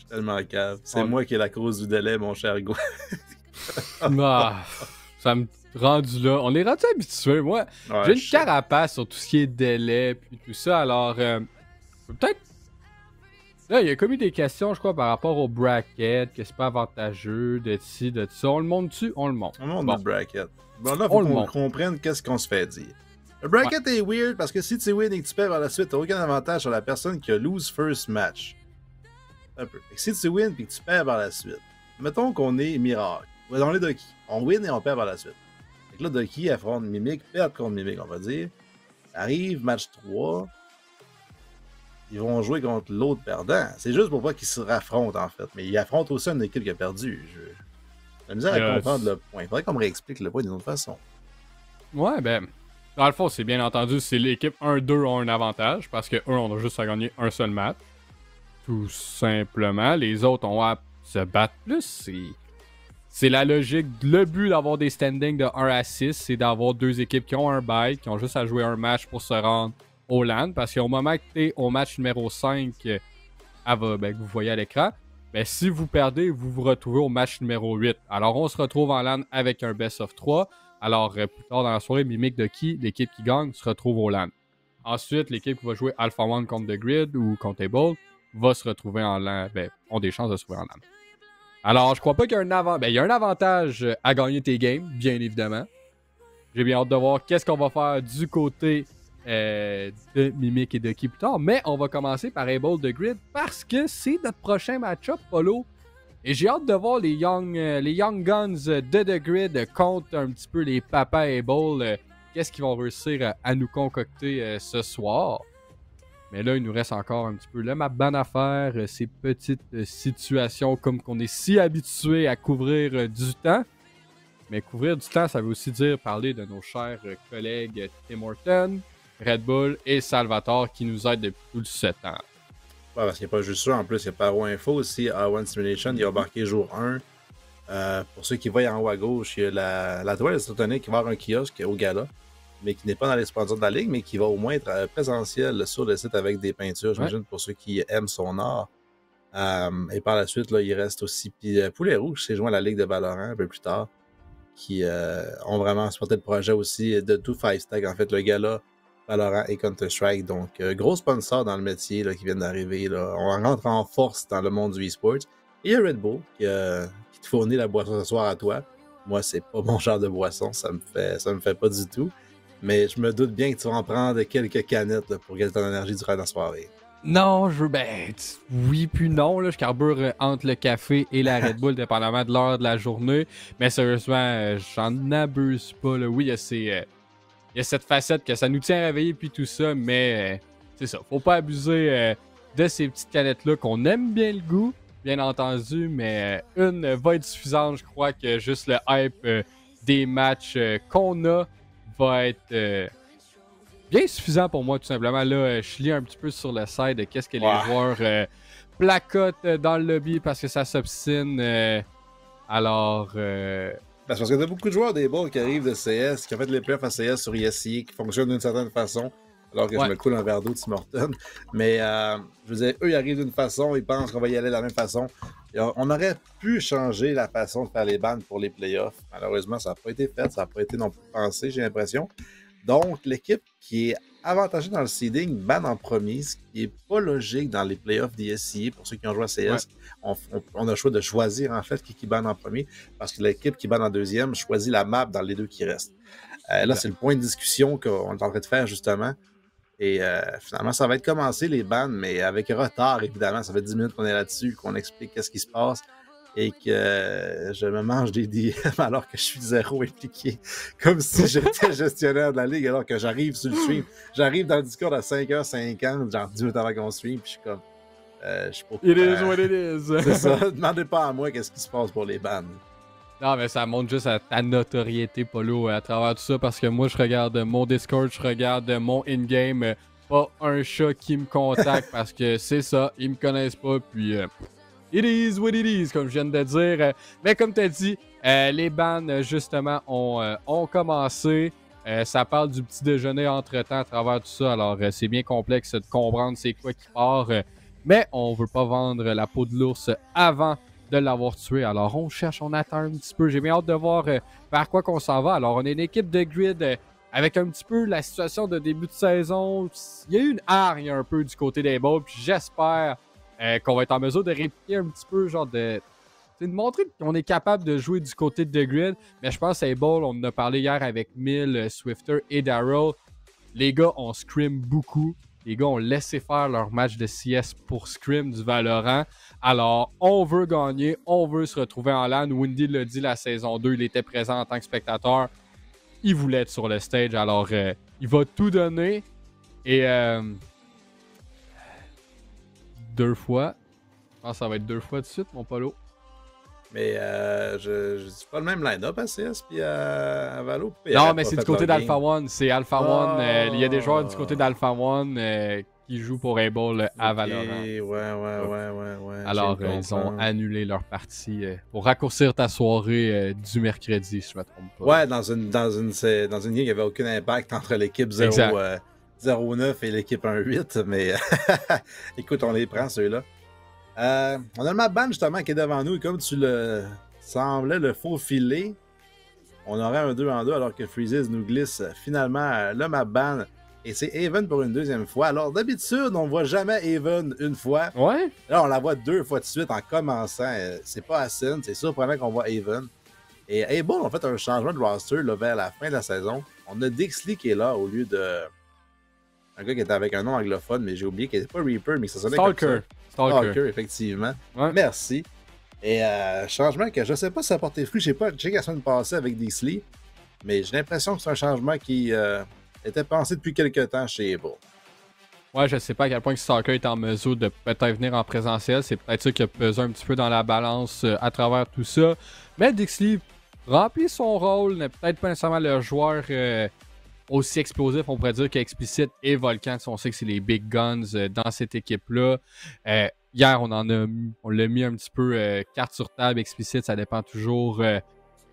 Tellement cave. C'est Ouais. moi qui ai la cause du délai, mon cher Go. Ah, ça me rendu là. On est rendu habitué. Moi, Ouais, j'ai une je sais. carapace sur tout ce qui est délai puis tout ça. Alors, peut-être. Là, il y a comme eu des questions, je crois, par rapport au bracket, que c'est pas avantageux, de ci, de ça. On le monte-tu? On le monte. On monte Bon, le bracket. Bon, là, on faut le qu'on monte. comprenne qu'est-ce qu'on se fait dire. Le bracket est weird parce que si tu win et que tu perds par la suite, t'as aucun avantage sur la personne qui a lose first match. Un peu. Fait que si tu win et que tu perds par la suite, mettons qu'on est Miracle. On est Doki. On win et on perd par la suite. Fait que là, Doki affronte Mimic, perd contre Mimic, on va dire. Arrive, match 3. Ils vont jouer contre l'autre perdant. C'est juste pour pas qu'ils se raffrontent, en fait. Mais ils affrontent aussi une équipe qui a perdu. J'ai la misère à comprendre le point. Il faudrait qu'on me réexplique le point d'une autre façon. Ouais, ben, dans le fond, c'est bien entendu, c'est l'équipe 1-2 ont un avantage parce que eux, on a juste à gagner un seul match. Tout simplement. Les autres ont à se battre plus. C'est la logique. Le but d'avoir des standings de 1 à 6, c'est d'avoir deux équipes qui ont un bye, qui ont juste à jouer un match pour se rendre au LAN. Parce qu'au moment que tu es au match numéro 5, que vous voyez à l'écran, ben, si vous perdez, vous vous retrouvez au match numéro 8. Alors, on se retrouve en LAN avec un best of 3. Alors, plus tard dans la soirée, Mimic Doki, l'équipe qui gagne, se retrouve au LAN. Ensuite, l'équipe qui va jouer Alpha One contre The Grid ou contre Able va se retrouver en LAN. Ben, ont des chances de se trouver en LAN. Alors, je crois pas qu'il y a un il y a un avantage à gagner tes games, bien évidemment. J'ai bien hâte de voir qu'est-ce qu'on va faire du côté de Mimic et Doki plus tard. Mais on va commencer par Able The Grid parce que c'est notre prochain match-up, Polo. Et j'ai hâte de voir les Young Guns de The Grid contre un petit peu les Papa Able. Qu'est-ce qu'ils vont réussir à nous concocter ce soir. Mais là, il nous reste encore un petit peu le map ban à faire, ces petites situations comme qu'on est si habitué à couvrir du temps. Mais couvrir du temps, ça veut aussi dire parler de nos chers collègues Tim Horton, Red Bull et Salvatore qui nous aident depuis tout ce temps. Ouais, parce qu'il n'y a pas juste ça. En plus, il y a Paro Info aussi. À One Simulation, il a embarqué jour 1. Pour ceux qui voient en haut à gauche, il y a la toile de qui va avoir un kiosque au gala, mais qui n'est pas dans les sponsors de la ligue, mais qui va au moins être présentiel sur le site avec des peintures, j'imagine, pour ceux qui aiment son art. Et par la suite, là, il reste aussi Poulet Rouge, qui s'est joint à la ligue de Valorant un peu plus tard, qui ont vraiment supporté le projet aussi de tout Five Stack, en fait, le gala, Valorant et Counter-Strike. Donc, gros sponsor dans le métier là, qui viennent d'arriver. Là. On rentre en force dans le monde du e-sport. Et il y a Red Bull qui te fournit la boisson ce soir à toi. Moi, c'est pas mon genre de boisson, ça me fait pas du tout. Mais je me doute bien que tu vas en prendre quelques canettes là, pour garder ton énergie durant la soirée. Non, oui puis non, là, je carbure entre le café et la Red Bull, dépendamment de l'heure de la journée. Mais sérieusement, j'en abuse pas, là. Oui, il y a cette facette que ça nous tient réveillés puis tout ça, mais c'est ça. Faut pas abuser de ces petites canettes-là qu'on aime bien le goût, bien entendu, mais une va être suffisante. Je crois que juste le hype des matchs qu'on a va être bien suffisant pour moi, tout simplement. Là, je lis un petit peu sur le site de qu'est-ce que les joueurs placotent dans le lobby parce que ça s'obstine. Alors... Parce que t'as beaucoup de joueurs des balles qui arrivent de CS, qui ont fait les playoffs à CS sur ESC, qui fonctionnent d'une certaine façon, alors que je me coule un verre d'eau de Tim Hortons. Mais je veux dire, eux, ils arrivent d'une façon, ils pensent qu'on va y aller de la même façon. Et on aurait pu changer la façon de faire les bans pour les playoffs. Malheureusement, ça n'a pas été fait, ça n'a pas été non plus pensé, j'ai l'impression. Donc, l'équipe qui est avantagée dans le seeding ban en premier, ce qui n'est pas logique dans les playoffs d'ESCA. Pour ceux qui ont joué à CS, on a le choix de choisir en fait qui ban en premier, parce que l'équipe qui ban en deuxième choisit la map dans les deux qui restent. Là, c'est le point de discussion qu'on est en train de faire justement. Et finalement, ça va être commencé les bans, mais avec retard, évidemment. Ça fait 10 minutes qu'on est là-dessus, qu'on explique qu'est-ce qui se passe et que je me mange des DM alors que je suis zéro impliqué. Comme si j'étais gestionnaire de la ligue alors que j'arrive sur le stream. J'arrive dans le Discord à 5h50, genre 10 minutes avant qu'on stream, puis je suis comme... je suis pas... It is what it is. C'est ça. Demandez pas à moi qu'est-ce qui se passe pour les bans. Non, mais ça montre juste à ta notoriété, Polo, à travers tout ça, parce que moi, je regarde mon Discord, je regarde mon in-game, pas un chat qui me contacte, parce que c'est ça, ils me connaissent pas, puis it is what it is, comme je viens de dire. Mais comme tu as dit, les bans, justement, ont commencé. Ça parle du petit déjeuner entre-temps à travers tout ça, alors c'est bien complexe de comprendre c'est quoi qui part. Mais on veut pas vendre la peau de l'ours avant de l'avoir tué. Alors on cherche, on attend un petit peu. J'ai bien hâte de voir vers quoi qu'on s'en va. Alors on est une équipe de grid avec un petit peu la situation de début de saison. Il y a eu une hargne un peu du côté des balls. Puis j'espère qu'on va être en mesure de répliquer un petit peu, genre de montrer qu'on est capable de jouer du côté de The Grid. Mais je pense à Ball, on en a parlé hier avec Mill, Swifter et Darryl. Les gars, on scrim beaucoup. Les gars ont laissé faire leur match de CS pour scrim du Valorant. Alors, on veut gagner, on veut se retrouver en LAN. Windy l'a dit la saison 2, il était présent en tant que spectateur. Il voulait être sur le stage, alors il va tout donner. Et 2 fois. Je pense que ça va être 2 fois de suite, mon Polo. Mais je dis pas le même line-up à CS puis à Valo. Non, mais c'est du côté d'Alpha One. C'est Alpha One. Il y a des joueurs du côté d'Alpha One qui jouent pour Able à Valorant. Ouais. Alors, ils ont annulé leur partie pour raccourcir ta soirée du mercredi, si je ne me trompe pas. Ouais, dans une game, il n'y avait aucun impact entre l'équipe 0-9 et l'équipe 1-8. Mais écoute, on les prend, ceux-là. On a le map ban justement qui est devant nous et comme tu le semblais le faufiler, on aurait un 2-2 alors que Freezes nous glisse finalement le map ban et c'est Haven pour une deuxième fois. Alors d'habitude on voit jamais Haven une fois. Ouais. Là on la voit 2 fois de suite en commençant. C'est pas assez, c'est surprenant qu'on voit Haven. Et Able ont fait un changement de roster là, vers la fin de la saison. On a Dixley qui est là au lieu de un gars qui était avec un nom anglophone, mais j'ai oublié qu'il n'était pas Reaper, mais que ça sonnait comme ça. Stalker, effectivement. Ouais. Merci. Et changement que je ne sais pas si ça a porté fruit. Je sais pas, j'ai la semaine passée avec Dixley, mais j'ai l'impression que c'est un changement qui était pensé depuis quelques temps chez Able. Ouais, je sais pas à quel point Stalker est en mesure de peut-être venir en présentiel. C'est peut-être ça qui a pesé un petit peu dans la balance à travers tout ça. Mais Dixley remplit son rôle, n'est peut-être pas nécessairement le joueur aussi explosif, on pourrait dire, qu'Explicit et Volcan. On sait que c'est les big guns dans cette équipe-là. Hier, on l'a mis un petit peu carte sur table. Explicit, ça dépend toujours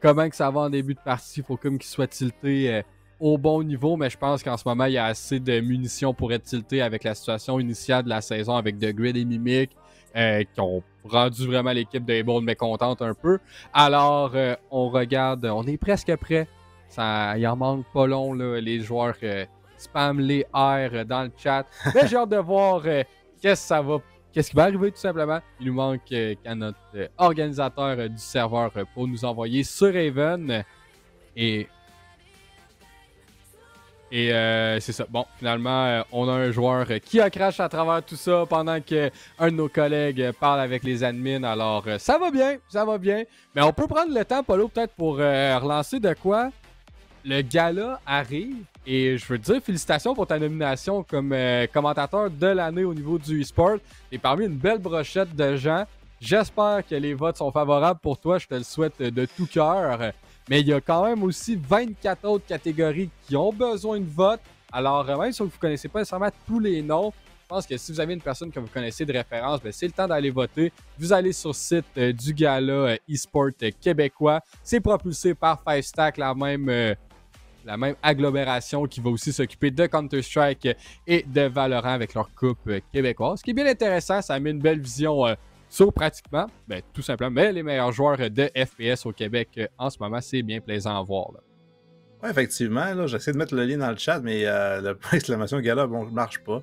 comment que ça va en début de partie. Il faut comme qu'il soit tilté au bon niveau, mais je pense qu'en ce moment, il y a assez de munitions pour être tilté avec la situation initiale de la saison avec The Grid et Mimic qui ont rendu vraiment l'équipe d'Able mécontente un peu. Alors, on regarde, on est presque prêt. Il en manque pas long, là, les joueurs spam les R dans le chat. Mais j'ai hâte de voir qu'est-ce qui va arriver tout simplement. Il nous manque qu'à notre organisateur du serveur pour nous envoyer sur Haven. Et c'est ça. Bon, finalement, on a un joueur qui a crash à travers tout ça pendant qu'un de nos collègues parle avec les admins. Alors, ça va bien. Mais on peut prendre le temps, Polo, peut-être pour relancer de quoi. Le gala arrive et je veux te dire félicitations pour ta nomination comme commentateur de l'année au niveau du e-sport. Et parmi une belle brochette de gens, j'espère que les votes sont favorables pour toi. Je te le souhaite de tout cœur. Mais il y a quand même aussi 24 autres catégories qui ont besoin de vote. Alors, même si vous ne connaissez pas nécessairement tous les noms, je pense que si vous avez une personne que vous connaissez de référence, ben c'est le temps d'aller voter. Vous allez sur le site du gala e-sport québécois. C'est propulsé par 5stack, la même agglomération qui va aussi s'occuper de Counter-Strike et de Valorant avec leur coupe québécoise. Ce qui est bien intéressant, ça met une belle vision sur pratiquement, tout simplement, mais les meilleurs joueurs de FPS au Québec en ce moment, c'est bien plaisant à voir. Oui, effectivement, là, j'essaie de mettre le lien dans le chat, mais le point d'exclamation gala, bon, ne marche pas.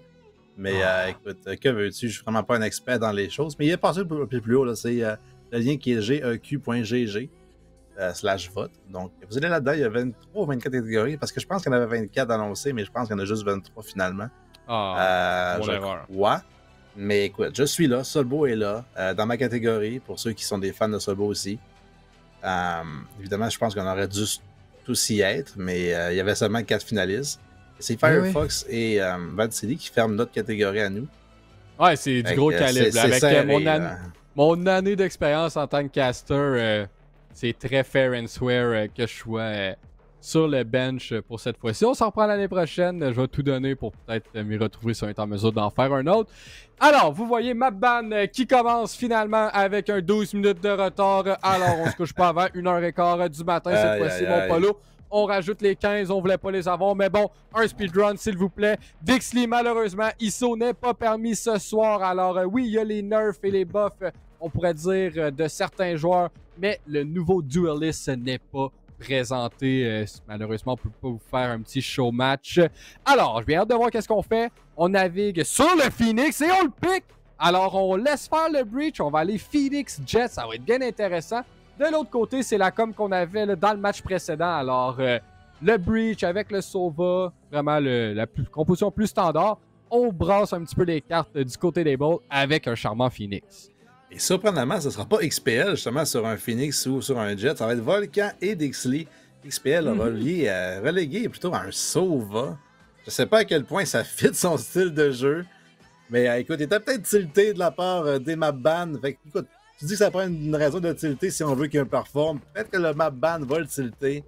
Mais écoute, que veux-tu? Je suis vraiment pas un expert dans les choses, mais il est passé un peu plus haut, là, c'est le lien qui est geq.gg. /vote. Donc, vous allez là-dedans, il y a 23 ou 24 catégories, parce que je pense qu'il y en avait 24 annoncées, mais je pense qu'il y en a juste 23 finalement. Erreur. Crois. Mais écoute, je suis là, Solbo est là, dans ma catégorie, pour ceux qui sont des fans de Solbo aussi. Évidemment, je pense qu'on aurait dû tous y être, mais il y avait seulement 4 finalistes. C'est Firefox et Vadsili qui ferment notre catégorie à nous. Ouais, c'est du gros calibre. Avec serré, mon année d'expérience en tant que caster, c'est très fair and square que je sois sur le bench pour cette fois-ci. On s'en reprend l'année prochaine. Je vais tout donner pour peut-être m'y retrouver si on est en mesure d'en faire un autre. Alors, vous voyez Mapban qui commence finalement avec un 12 minutes de retard. Alors, on se couche pas avant 1h15 du matin cette fois-ci, mon Polo. On rajoute les 15, on voulait pas les avoir, mais bon, un speedrun s'il vous plaît. Dixley, malheureusement, ISO n'est pas permis ce soir. Alors oui, il y a les nerfs et les buffs, on pourrait dire, de certains joueurs, mais le nouveau Duelist n'est pas présenté. Malheureusement, on peut pas vous faire un petit show match. Alors, j'ai hâte de voir qu'est-ce qu'on fait. On navigue sur le Phoenix et on le pique. Alors, on laisse faire le breach. On va aller Phoenix Jet. Ça va être bien intéressant. De l'autre côté, c'est la com qu'on avait là, dans le match précédent. Alors, le breach avec le Sova, vraiment la composition plus standard. On brasse un petit peu les cartes du côté des balls avec un charmant Phoenix. Et surprenamment, ce ne sera pas XPL justement sur un Phoenix ou sur un Jet. Ça va être Volcan et Dixley. XPL relégué plutôt à un Sova. Je ne sais pas à quel point ça fit son style de jeu. Mais écoute, il était peut-être tilté de la part des map ban. Fait que, écoute, tu dis que ça prend une raison de tilter si on veut qu'il performe. Peut-être que le map ban va le tilter.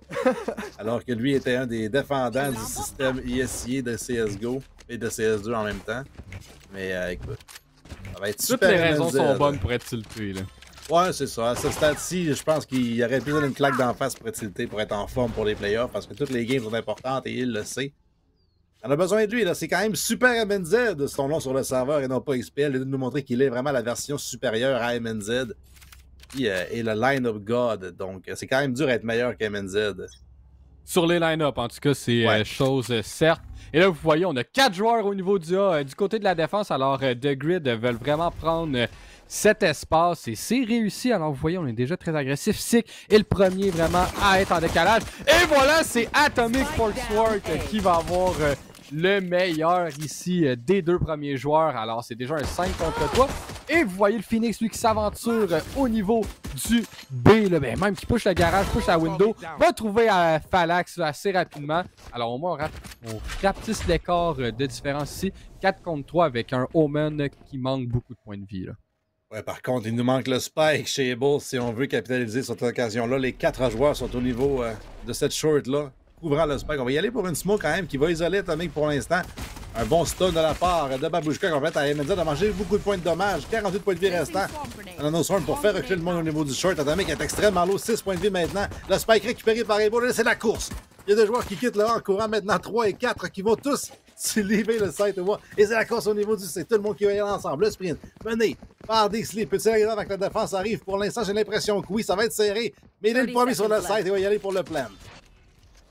Alors que lui était un des défendants du système ISIA de CSGO et de CS2 en même temps. Mais écoute, ça va être super. Toutes les raisons sont bonnes pour être tilté, là. Ouais, c'est ça. À ce stade-ci, je pense qu'il aurait plus une claque d'en face pour être tilté, pour être en forme pour les playoffs, parce que toutes les games sont importantes et il le sait. On a besoin de lui, là. C'est quand même Super MNZ, son nom sur le serveur, et non pas XPL, de nous montrer qu'il est vraiment la version supérieure à MNZ. Et le line-up God. Donc, c'est quand même dur à être meilleur qu'MNZ. Sur les line-up, en tout cas, c'est chose certes. Et là, vous voyez, on a 4 joueurs au niveau du A. Du côté de la défense, alors The Grid veulent vraiment prendre cet espace et c'est réussi. Alors, vous voyez, on est déjà très agressif. Sick est le premier vraiment à être en décalage. Et voilà, c'est Atomic Sportswork qui va avoir le meilleur ici des deux premiers joueurs. Alors, c'est déjà un 5 contre 3. Et vous voyez le Phoenix, lui, qui s'aventure au niveau du B. Là, ben, même qui push le garage, push la window, va trouver Phalanx là, assez rapidement. Alors, au moins, on rapetisse l'écart de différence ici. 4 contre 3 avec un Omen qui manque beaucoup de points de vie. Là. Ouais, par contre, il nous manque le spike chez Bull si on veut capitaliser sur cette occasion-là. Les 4 joueurs sont au niveau de cette short-là. Couvrant le spike. On va y aller pour une smoke quand même qui va isoler Atomic pour l'instant. Un bon stun de la part de Babushka qui va permettre à MNZ de manger beaucoup de points de dommage. 48 points de vie restants. On a nos storms pour faire reculer le monde au niveau du short. Atomic est extrêmement low, 6 points de vie maintenant. Le spike récupéré par Ebo. Là, c'est la course. Il y a des joueurs qui quittent là en courant maintenant, 3 et 4 qui vont tous se lever le site. Et c'est la course au niveau du C. Tout le monde qui va y aller ensemble. Le sprint mené par Dixley. Peut-il arriver avec la défense arrive? Pour l'instant, j'ai l'impression que oui, ça va être serré. Mais il est le premier sur le site et va y aller pour le plan.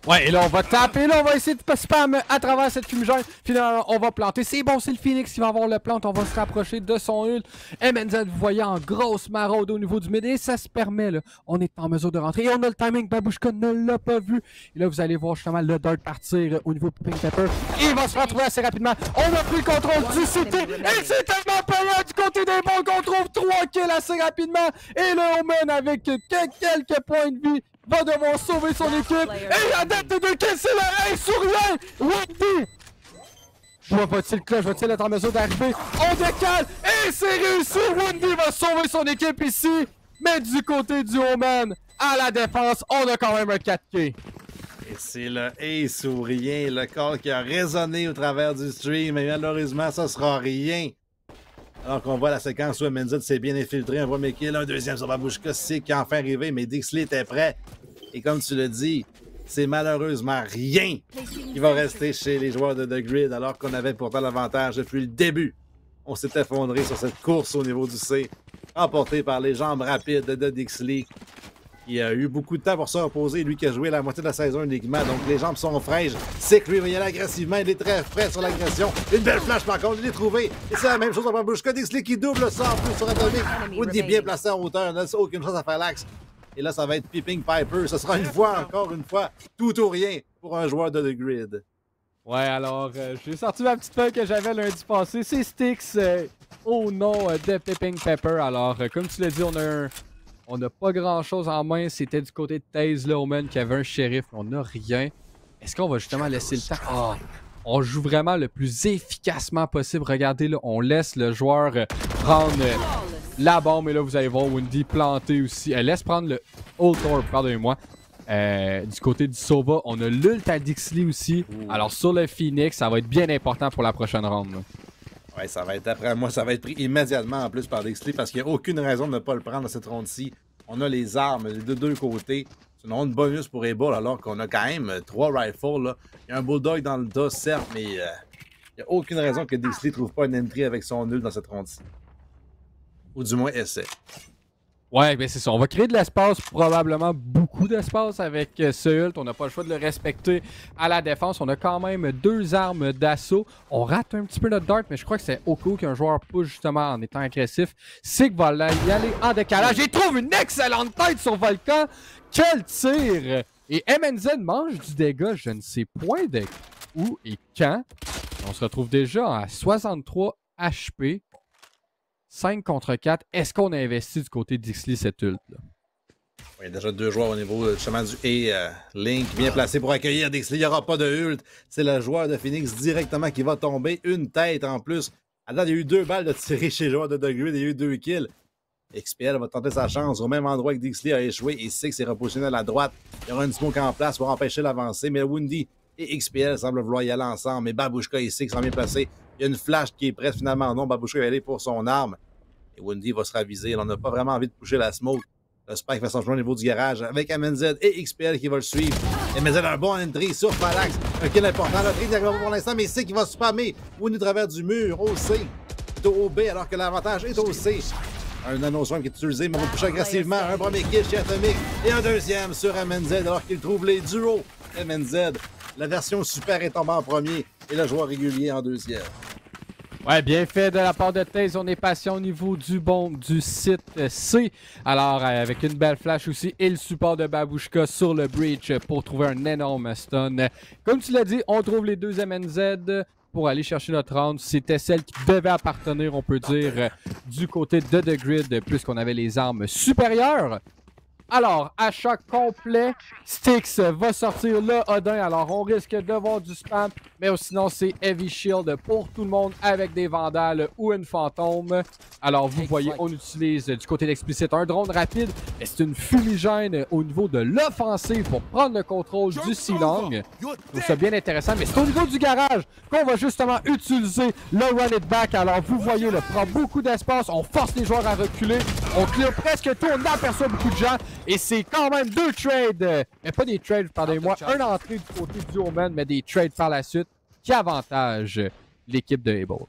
Ouais, et là, on va taper, là, on va essayer de spam à travers cette fumigène. Finalement, on va planter. C'est bon, c'est le Phoenix qui va avoir le plant. On va se rapprocher de son ult. MNZ, vous voyez, en grosse maraude au niveau du mid. Et ça se permet, là. On est en mesure de rentrer. Et on a le timing. Babushka ne l'a pas vu. Et là, vous allez voir justement le dart partir au niveau de Pink Pepper. Et il va se retrouver assez rapidement. On a pris le contrôle du city. Et c'est tellement payant du côté des bons qu'on trouve 3 kills assez rapidement. Et le Omen avec quelques points de vie va devoir sauver son équipe. Et la dette de 2 kills, c'est le 1 sur rien. Wendy! Va-t-il clutch? Va-t-il être en mesure d'arriver? On décale! Et c'est réussi! Wendy va sauver son équipe ici. Mais du côté du Omen, à la défense, on a quand même un 4K. Et c'est le ace ou rien, le call qui a résonné au travers du stream. Et malheureusement, ça sera rien. Alors qu'on voit la séquence où MNZ s'est bien infiltré, un premier kill, un deuxième sur Babushka, c'est qui est enfin arrivé, mais Dixley était prêt. Et comme tu l'as dit, c'est malheureusement rien qui va rester chez les joueurs de The Grid, alors qu'on avait pourtant l'avantage depuis le début. On s'est effondré sur cette course au niveau du C, emporté par les jambes rapides de Dixley. Il a eu beaucoup de temps pour se reposer, lui qui a joué la moitié de la saison uniquement, donc les jambes sont fraîches. C'est que lui va y aller agressivement, il est très frais sur l'agression. Une belle flash par contre, il est trouvé. Et c'est la même chose pour Babushka, Dixley qui double ça en plus sur Atomic. Woody bien placé en hauteur, n'a aucune chance à faire l'axe. Et là, ça va être Peeping Piper. Ce sera encore une fois, tout ou rien pour un joueur de The Grid. Ouais, alors, j'ai sorti ma petite feuille que j'avais lundi passé. C'est Styx au nom de Peeping Pepper. Alors, comme tu l'as dit, on n'a pas grand-chose en main. C'était du côté de Taze Lowman qui avait un shérif. On n'a rien. Est-ce qu'on va justement laisser le temps? Oh, on joue vraiment le plus efficacement possible. Regardez, là, on laisse le joueur prendre la bombe. Et là, vous allez voir Wendy planter aussi. Elle laisse prendre le Old Orb, pardonnez-moi. Du côté du Sova, on a l'ult à Dixley aussi. Alors, sur le Phoenix, ça va être bien important pour la prochaine ronde. Là. Ouais, ça va être, après moi, ça va être pris immédiatement en plus par Dixley parce qu'il n'y a aucune raison de ne pas le prendre dans cette ronde-ci. On a les armes de deux côtés. C'est une ronde bonus pour Able, alors qu'on a quand même 3 rifles. Là. Il y a un Bulldog dans le dos, certes, mais il n'y a aucune raison que Dixley ne trouve pas une entry avec son nul dans cette ronde-ci. Ou du moins, essaie. Ouais, ben c'est ça. On va créer de l'espace, probablement beaucoup d'espace avec ce ult. On n'a pas le choix de le respecter à la défense. On a quand même 2 armes d'assaut. On rate un petit peu notre dart, mais je crois que c'est au cas où qu'un joueur push justement en étant agressif. Sig va y aller en décalage. Il trouve une excellente tête sur Volcan. Quel tir! Et MNZ mange du dégât, je ne sais point de où et quand. On se retrouve déjà à 63 HP. 5 contre 4. Est-ce qu'on a investi du côté de Dixley cette ult-là? Il y a déjà 2 joueurs au niveau justement du Link bien placé pour accueillir Dixley. Il n'y aura pas de ult. C'est le joueur de Phoenix directement qui va tomber. Une tête en plus. À date, il y a eu 2 balles de tirer chez le joueur de The Grid. Il y a eu 2 kills. XPL va tenter sa chance au même endroit que Dixley a échoué et Sig s'est repositionné à la droite. Il y aura une smoke en place pour empêcher l'avancée. Mais Woundy et XPL semblent vouloir y aller ensemble. Mais Babushka et Sig sont bien placés. Il y a une flash qui est prête finalement. Non, Babushka va aller pour son arme. Et Woundy va se raviser. On n'a pas vraiment envie de pusher la smoke. Le Spike fait son chemin au niveau du garage avec MNZ et XPL qui va le suivre. MNZ a un bon entry sur Parax. Un kill important. Le tri n'arrive pas pour l'instant, mais Sig qui va spammer. Woundy travers du mur au C. Plutôt au B alors que l'avantage est au C. Un nano-swarm qui est utilisé, mais on va toucher agressivement. Un premier kill chez Atomic et un deuxième sur MNZ alors qu'il trouve les duos. MNZ, la version super est tombée en premier et le joueur régulier en deuxième. Ouais, bien fait de la part de Taze. On est patient au niveau du site C. Alors, avec une belle flash aussi et le support de Babushka sur le breach pour trouver un énorme stun. Comme tu l'as dit, on trouve les 2 MNZ pour aller chercher notre round. C'était celle qui devait appartenir, on peut dire, du côté de The Grid, puisqu'on avait les armes supérieures. Alors, achat complet, Styx va sortir le Odin. Alors, on risque de voir du spam, mais sinon, c'est Heavy Shield pour tout le monde avec des Vandales ou une Fantôme. Alors, vous voyez, on utilise du côté d'Explicit un drone rapide, mais c'est une fumigène au niveau de l'offensive pour prendre le contrôle du C-Long. Je trouve ça bien intéressant, mais c'est au niveau du garage qu'on va justement utiliser le Run It Back. Alors, vous voyez, il prend beaucoup d'espace, on force les joueurs à reculer, on clear presque tout, on aperçoit beaucoup de gens. Et c'est quand même 2 trades, mais pas des trades, pardonnez-moi, un entrée du côté du Omen, mais des trades par la suite qui avantage l'équipe de Able.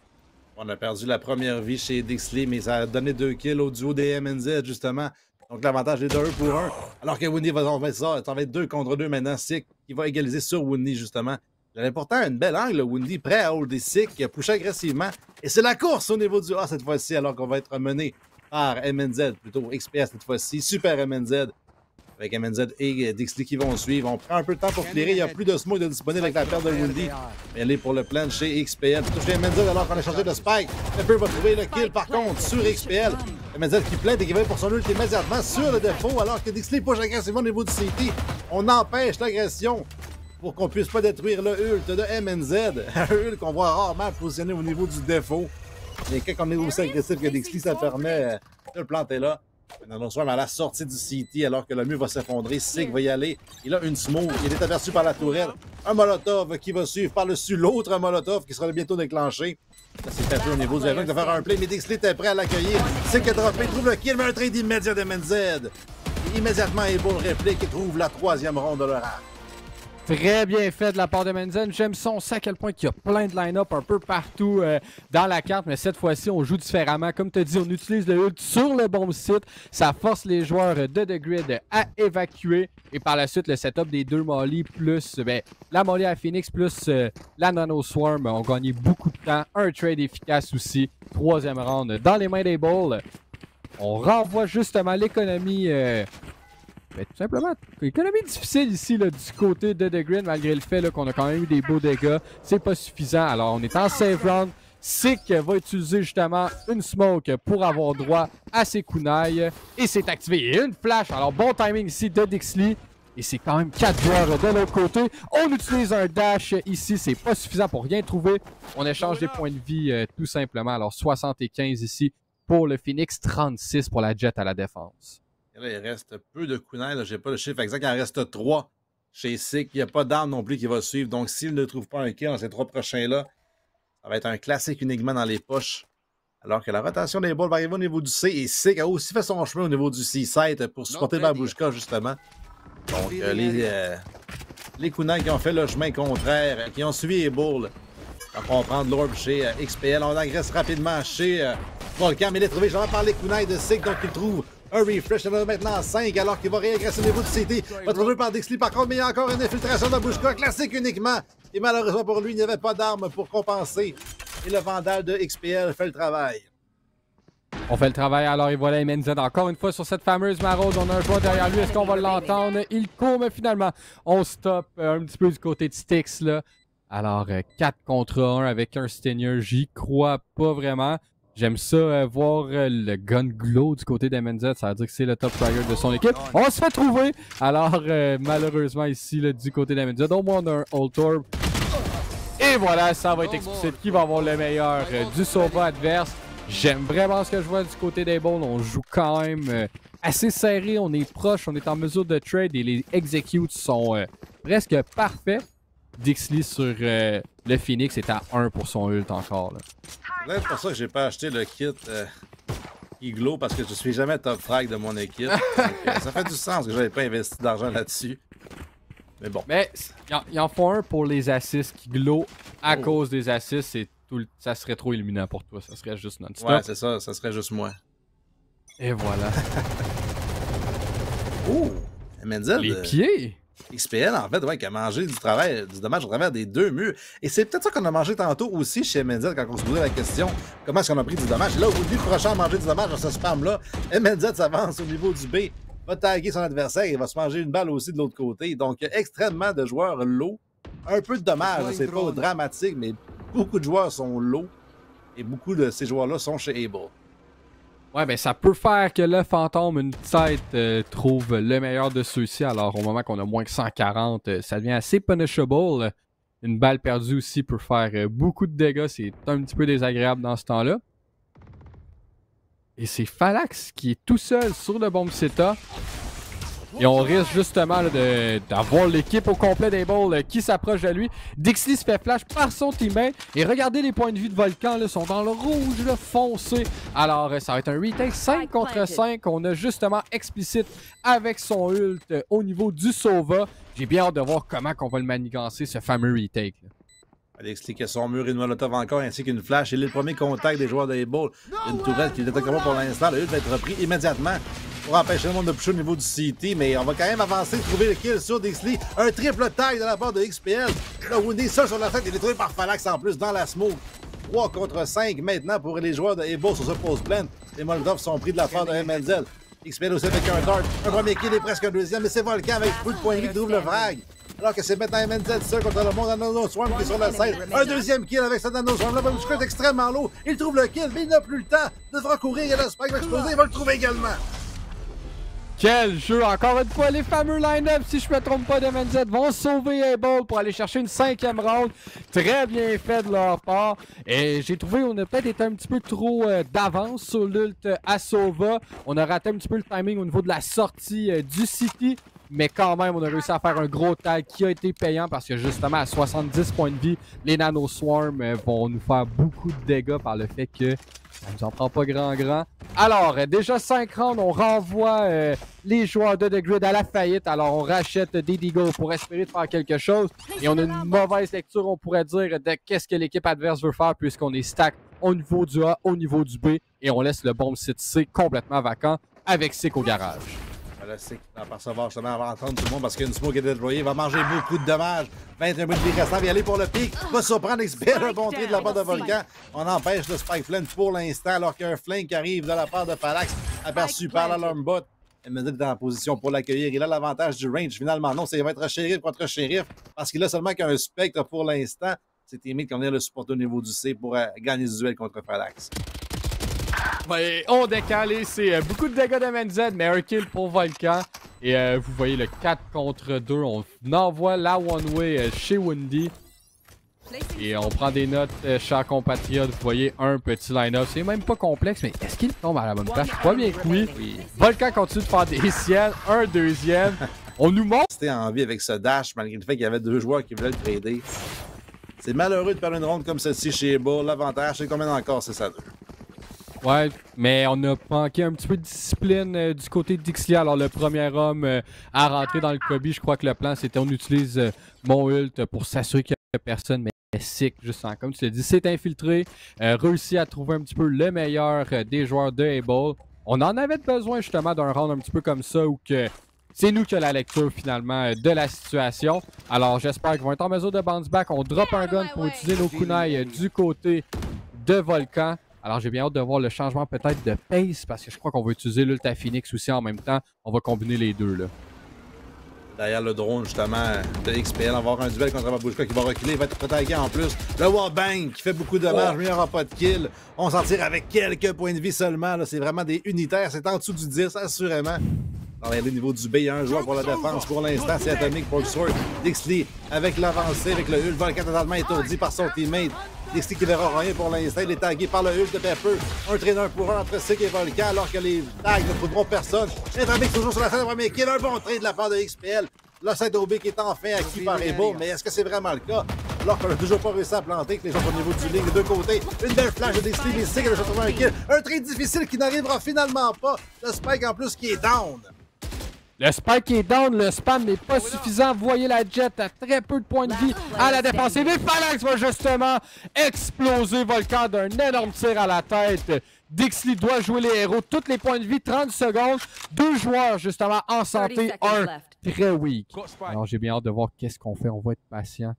On a perdu la première vie chez Dixley, mais ça a donné 2 kills au duo des MNZ, justement. Donc l'avantage est de 1 pour 1. Alors que Woundy va enlever ça, ça va être 2 contre 2 maintenant. Sick qui va égaliser sur Woundy, justement. Il avait pourtant une belle angle, Woundy, prêt à holder Sick, qui a poussé agressivement. Et c'est la course au niveau du A cette fois-ci, alors qu'on va être mené par MNZ, plutôt XPS cette fois-ci, super MNZ, avec MNZ et Dixley qui vont suivre. On prend un peu de temps pour clearer, il n'y a plus de smoke de disponible avec la perte de Woundy. Mais elle est pour le plan chez XPL. Touche MNZ alors qu'on a changé de Spike. Pepper va trouver le kill par contre sur XPL. MNZ qui plainte et qui va pour son ult immédiatement sur le défaut alors que Dixley push agressivement au niveau du CT. On empêche l'agression pour qu'on puisse pas détruire le ult de MNZ. Un ult qu'on voit rarement positionné au niveau du défaut. Mais quand on est aussi agressif que Dixley, ça permet de le planter là. On soit à la sortie du CT alors que le mur va s'effondrer. Sig va y aller. Il a une smoke. Il est aperçu par la tourelle. Un Molotov qui va suivre par-dessus l'autre Molotov qui sera bientôt déclenché. Là, c'est tapé au niveau du avion qui va faire un play. Mais Dixley était prêt à l'accueillir. Sig a droppé. Trouve le kill. Mais un trade immédiat de MNZ. Et immédiatement, Able réplique et trouve la 3e ronde de leur arc. Très bien fait de la part de Menzen. J'aime ça, on sait à quel point il y a plein de line-up un peu partout dans la carte, mais cette fois-ci, on joue différemment. Comme tu as dit, on utilise le ult sur le bon site. Ça force les joueurs de The Grid à évacuer. Et par la suite, le setup des 2 Molly plus la Molly à Phoenix plus la Nano Swarm ont gagné beaucoup de temps. Un trade efficace aussi. 3e round dans les mains des Balls. On renvoie justement l'économie... Ben, tout simplement, économie difficile ici là, du côté de The Grid, malgré le fait qu'on a quand même eu des beaux dégâts. C'est pas suffisant. Alors, on est en save round. Sick va utiliser justement une smoke pour avoir droit à ses kunai. Et c'est activé. Et une flash. Alors, bon timing ici de Dixley. Et c'est quand même 4 joueurs de l'autre côté. On utilise un dash ici. C'est pas suffisant pour rien trouver. On échange des points de vie tout simplement. Alors, 75 ici pour le Phoenix, 36 pour la Jet à la défense. Et là, il reste peu de kunai. Je n'ai pas le chiffre exact. Il en reste 3 chez Sick. Il n'y a pas d'arme non plus qui va suivre. Donc, s'il ne trouve pas un kill dans ces 3 prochains-là, ça va être un classique uniquement dans les poches. Alors que la rotation des balles va arriver au niveau du C. Et Sick a aussi fait son chemin au niveau du C-site pour supporter Babushka, justement. Donc, les Kunai qui ont fait le chemin contraire, qui ont suivi Able, on va prendre l'orbe chez XPL. On agresse rapidement chez Volcan, mais il est trouvé justement par les Kunai de Sig, donc il trouve un refresh. Il en a maintenant 5 alors qu'il va réagresser au niveau du CT. Va trouver par Dixley par contre, mais il y a encore une infiltration de Bushka, classique uniquement. Et malheureusement pour lui, il n'y avait pas d'arme pour compenser. Et le Vandal de XPL fait le travail. On fait le travail alors et voilà MNZ encore une fois sur cette fameuse maraude. On a un joueur derrière lui, est-ce qu'on va l'entendre? Il court mais finalement on stoppe un petit peu du côté de Styx là. Alors 4 contre 1 avec un Stinger, j'y crois pas vraiment. J'aime ça voir le gun glow du côté d'MNZ, ça veut dire que c'est le top fragger de son équipe. On se fait trouver! Alors malheureusement ici là, du côté d'MNZ, au moins on a un Ult Orb. Et voilà, ça va être explicite qui va avoir le meilleur du Sova adverse. J'aime vraiment ce que je vois du côté des Bulls. On joue quand même assez serré, on est proche, on est en mesure de trade et les executes sont presque parfaits. Dixley sur le Phoenix est à 1 pour son ult encore. C'est pour ça que j'ai pas acheté le kit Iglo parce que je suis jamais top frag de mon équipe. Donc, ça fait du sens que j'avais pas investi d'argent là-dessus. Mais bon. Mais il en faut un pour les assists Iglo à cause des assists. Ça serait trop illuminant pour toi. Ça serait juste non-stop. Ouais, c'est ça. Ça serait juste moi. Et voilà. Oh! MNZ. Les pieds! XPL, en fait, ouais, qui a mangé du dommage au travers des deux murs. Et c'est peut-être ça qu'on a mangé tantôt aussi chez MNZ quand on se posait la question comment est-ce qu'on a pris du dommage. Et là, au bout du prochain à manger du dommage dans ce spam-là, MNZ s'avance au niveau du B, va taguer son adversaire et va se manger une balle aussi de l'autre côté. Donc, extrêmement de joueurs low. Un peu de dommage, c'est pas dramatique, mais beaucoup de joueurs sont low. Et beaucoup de ces joueurs-là sont chez Able. Ouais, ben ça peut faire que le fantôme, une tête, trouve le meilleur de ceux-ci. Alors, au moment qu'on a moins que 140, ça devient assez punishable. Une balle perdue aussi peut faire beaucoup de dégâts. C'est un petit peu désagréable dans ce temps-là. Et c'est Phalax qui est tout seul sur le bomb Seta. Et on risque justement d'avoir l'équipe au complet des balls qui s'approche de lui. Dixley se fait flash par son teammate. Et regardez les points de vue de Volcan, là, sont dans le rouge là, foncé. Alors ça va être un retake 5 contre 5. On a justement explicite avec son ult au niveau du Sova. J'ai bien hâte de voir comment on va le manigancer, ce fameux retake. Là. Dixley qui a son mur et une molotov encore ainsi qu'une flash. Et le premier contact des joueurs des balls. Une tourelle qui ne détecte pas pour l'instant. Le ult va être repris immédiatement pour empêcher le monde de pusher au niveau du CT, mais on va quand même avancer, trouver le kill sur Dixley. Un triple taille de la part de XPL. Là, Woundy seul sur la tête, il est trouvé par Phalax en plus dans la smoke. 3 contre 5 maintenant pour les joueurs de Able sur ce post plan. Les Molotovs sont pris de la part de MNZ. XPL aussi avec un dart. Un premier kill et presque un deuxième, mais c'est Volcan avec beaucoup de points de vie qui trouve le frag. Alors que c'est maintenant MNZ seul contre le monde en Nano Swarm qui est sur la scène. Un deuxième kill avec sa Nano Swarm. Là, Babushka est extrêmement low. Il trouve le kill, mais il n'a plus le temps. Il devra courir et le spike va exploser. Il va le trouver également. Quel jeu! Encore une fois, les fameux line-up, si je me trompe pas, de MNZ vont sauver Able pour aller chercher une 5e round. Très bien fait de leur part. Et j'ai trouvé qu'on a peut-être été un petit peu trop d'avance sur l'ult à Sova. On a raté un petit peu le timing au niveau de la sortie du City. Mais quand même, on a réussi à faire un gros tag qui a été payant parce que justement, à 70 points de vie, les Nano Swarm vont nous faire beaucoup de dégâts par le fait que ça nous en prend pas grand. Alors, déjà 5 rounds, on renvoie les joueurs de The Grid à la faillite. Alors, on rachète des Deagle pour espérer de faire quelque chose. Et on a une mauvaise lecture, on pourrait dire, de qu'est-ce que l'équipe adverse veut faire puisqu'on est stack au niveau du A, au niveau du B. Et on laisse le bomb site C complètement vacant avec Sick au garage. Là, c'est qu'il va percevoir justement, va entendre tout le monde parce qu'une smoke est déployée. Il va manger beaucoup de dommages. 21 minutes de vie restant, il va y aller pour le pic. Va surprendre XPL, un bon tri de la part de Volcan. On empêche le Spike Flint pour l'instant alors qu'il y a un flank qui arrive de la part de Phalax, aperçu par l'alarmbot. MNZ est en position pour l'accueillir. Il a l'avantage du range finalement. Non, ça va être shérif contre shérif parce qu'il a seulement qu'un spectre pour l'instant. C'est Timmy qui va venir le supporter au niveau du C pour gagner ce duel contre Phalax. Ouais, on décale et c'est beaucoup de dégâts de MNZ, mais un kill pour Volcan. Et vous voyez le 4 contre 2. On envoie la one-way chez Woundy. Et on prend des notes, chers compatriotes. Vous voyez un petit line-up. C'est même pas complexe, mais est-ce qu'il tombe à la bonne place? Je crois bien que oui. Volcan continue de faire des ciels. Un deuxième. On nous montre. C'était en vie avec ce dash, malgré le fait qu'il y avait deux joueurs qui voulaient le trader. C'est malheureux de faire une ronde comme celle-ci chez Able. L'avantage, c'est combien encore? C'est ça. Ouais, mais on a manqué un petit peu de discipline du côté de Dixley. Alors, le premier homme à rentrer dans le Kobe, je crois que le plan, c'était on utilise mon ult pour s'assurer qu'il n'y a personne, mais sick, justement. Comme tu l'as dit, c'est infiltré, réussi à trouver un petit peu le meilleur des joueurs de Able. On en avait besoin, justement, d'un round un petit peu comme ça, où que c'est nous qui avons la lecture, finalement, de la situation. Alors, j'espère qu'ils vont être en mesure de bounce back. On drop un gun pour utiliser nos kunai du côté de Volcan. Alors, j'ai bien hâte de voir le changement peut-être de pace parce que je crois qu'on va utiliser l'Ulta Phoenix aussi en même temps. On va combiner les deux, là. Derrière le drone, justement, de XPL, on va avoir un duel contre Babushka qui va reculer, il va être attaqué en plus. Le wallbang qui fait beaucoup de dommages, mais il n'y aura pas de kill. On s'en tire avec quelques points de vie seulement. C'est vraiment des unitaires, c'est en dessous du 10, assurément. Alors, au niveau du B, il y a un joueur pour la défense. Pour l'instant, c'est Atomic pour le Sword. Dixley avec l'avancée, avec le Hulk. Volcan totalement étourdi par son teammate. Dixley qui verra rien pour l'instant. Il est tagué par le Hulk de Pepper. Un traîneur pour un entre Sick et Volcan, alors que les tags ne trouveront personne. Atomic toujours sur la scène de premier kill. Un bon train de la part de XPL. Le side OB qui est enfin acquis par Ebo. Mais est-ce que c'est vraiment le cas? Alors qu'on n'a toujours pas réussi à planter, que les gens sont au niveau du ligne des deux côtés. Une belle flash de Dixley, mais Sick a déjà trouvé un kill. Un train difficile qui n'arrivera finalement pas. Le Spike en plus qui est down. Le spike est down, le spam n'est pas suffisant. Vous voyez la jet à très peu de points de vie à la défensive. Et Phalanx va justement exploser Volcan d'un énorme tir à la tête. Dixley doit jouer les héros. Tous les points de vie, 30 secondes. Deux joueurs justement en santé, un très weak. Alors j'ai bien hâte de voir qu'est-ce qu'on fait. On va être patient.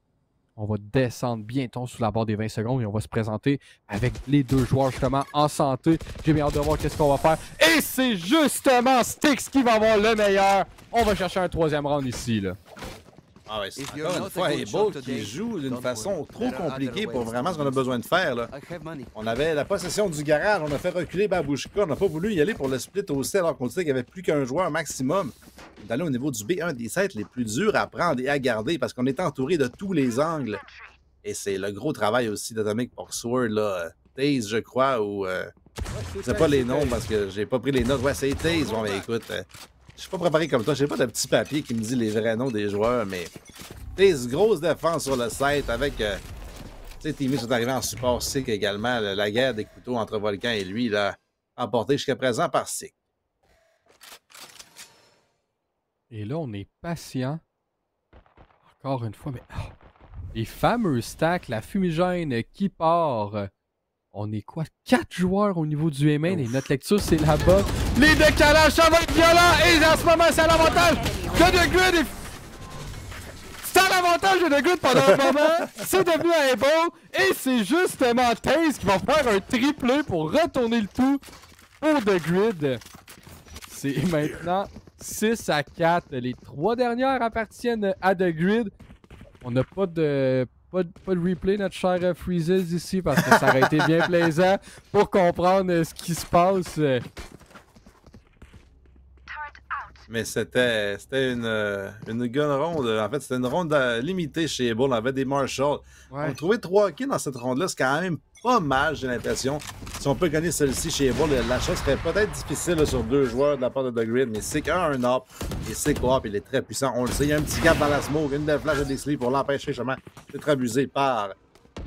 On va descendre bientôt sous la barre des 20 secondes et on va se présenter avec les deux joueurs justement en santé. J'ai bien hâte de voir qu'est-ce qu'on va faire. Et c'est justement Styx qui va avoir le meilleur. On va chercher un troisième round ici, là. Ah ouais, c'est encore une fois Able qui joue d'une façon trop compliquée pour vraiment ce qu'on a besoin de faire, là. On avait la possession du garage, on a fait reculer Babushka, on n'a pas voulu y aller pour le split aussi alors qu'on disait qu'il n'y avait plus qu'un joueur maximum. On est allé au niveau du B, un des sites les plus durs à prendre et à garder parce qu'on est entouré de tous les angles. Et c'est le gros travail aussi d'Atomic pour Sword, là. Taze, je crois, ou... je sais pas les noms parce que j'ai pas pris les notes. Ouais, c'est Taze. Bon, mais écoute... je suis pas préparé comme toi, j'ai pas de petit papier qui me dit les vrais noms des joueurs, mais des grosses défenses sur le site avec, tu sais, Timmy sont arrivés en support Sick également, la guerre des couteaux entre Volcan et lui, là, emporté jusqu'à présent par Sick. Et là, on est patient. Encore une fois, mais... Oh. Les fameux stacks, la fumigène qui part... On est quoi? 4 joueurs au niveau du main et notre lecture c'est là-bas. Les décalages, ça va être violent et en ce moment c'est à l'avantage de The Grid. C'est à l'avantage de The Grid pendant un moment. C'est devenu un bon et c'est justement Taze qui va faire un triplé pour retourner le tout pour The Grid. C'est maintenant 6-4. Les 3 dernières appartiennent à The Grid. On n'a pas de replay, notre cher Freezes ici, parce que ça aurait été bien plaisant pour comprendre ce qui se passe. Mais c'était une gun ronde. En fait, c'était une ronde limitée chez Able. On avait des Marshall. Ouais. On a trouvé 3 kills dans cette ronde-là. C'est quand même pas mal, j'ai l'impression. Si on peut gagner celle-ci chez Able, la chose serait peut-être difficile là, sur 2 joueurs de la part de The Grid. Mais Sick a un up. Et Sick up, il est très puissant. On le sait, il y a un petit gap dans la smoke. Une belle flash de Dixley pour l'empêcher justement d'être abusé par